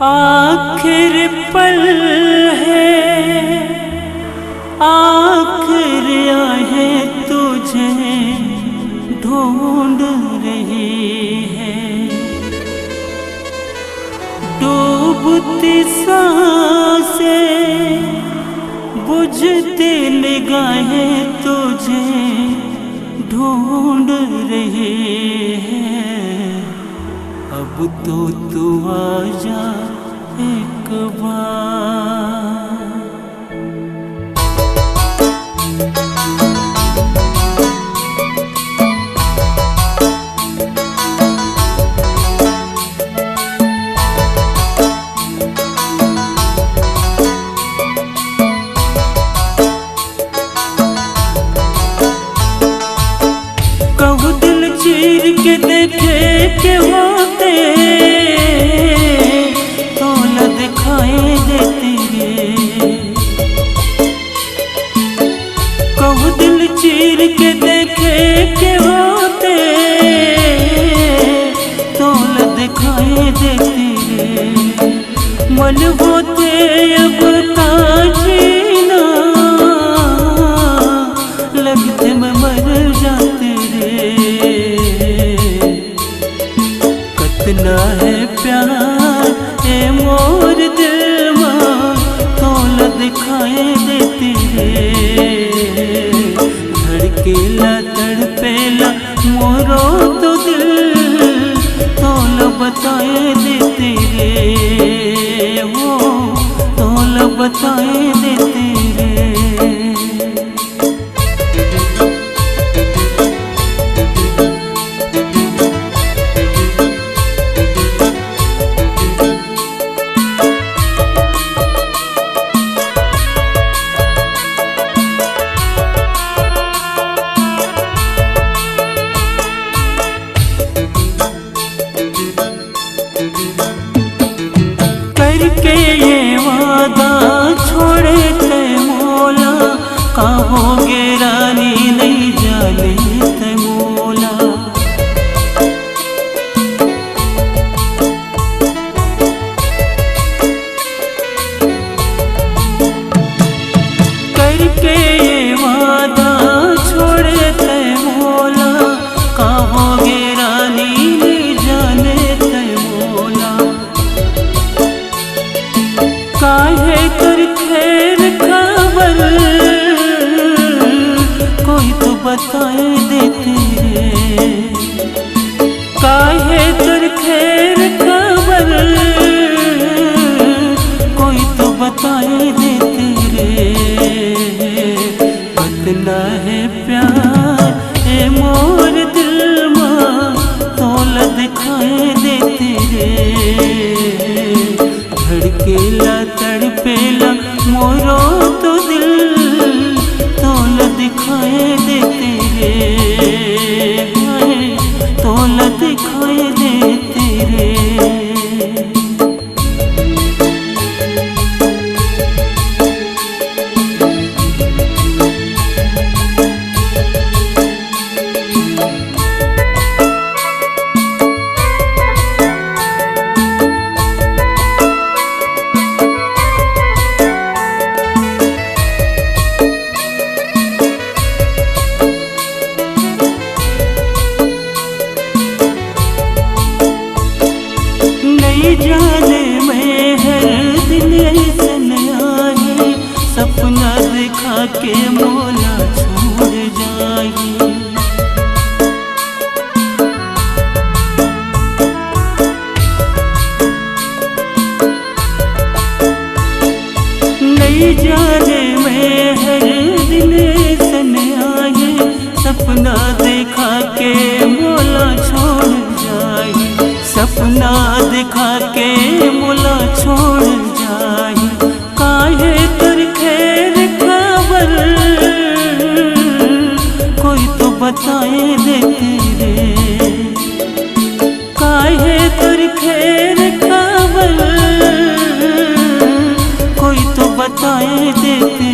आखिर पल है, आखिर आहे तुझे ढूंढ रही है। डूबती सांसें बुझती निगाहें तुझे ढूंढ रही है। अब तो तू आजा एक बार। कहूँ दिल चीर के देखे के होते तो न दिखाई देती रे। कहूँ दिल चीर के देखे के होते तो न दिखाई देती रे। मन होते अब का जीना लगते मैं मर जाती रे। कितना है प्यार ए मोर दिल मां तो न दिखाई देती रे। धड़केला तड़पेला मोरो तो दिल तो न बताए देती रे। वो तो न बताए देती रे। करके ये वादा छोड़े थे मौला, कहोगे रानी नहीं जाने थे मौला। करके ये वादा छोड़े थे मौला, कहोगे रानी नहीं जाने थे मौला। काहे कर खैर खबर कोई तो बताए देते रे। काहे कर खैर खबर कोई तो बताए देते रे। कितना है प्यार ए मोर दिल मां तो न दिखाए देते रे। धड़केला तड़पेला मोरो तो दिल तो न दिखाए देते रे। तो न दिखाए देते रे। नहीं जाने मैं हर दिन ऐसे आए, सपना दिखा के मौला छोड़ जाए। नहीं जाने मैं हर दिन ऐसे आए, सपना दिखा के मौला छोड़ जाए। सपना दिखा के मौला छोड़ जाए। काहे कर खैर खबर कोई तो बताए देते रे। काहे कर खैर खबर कोई तो बताए देते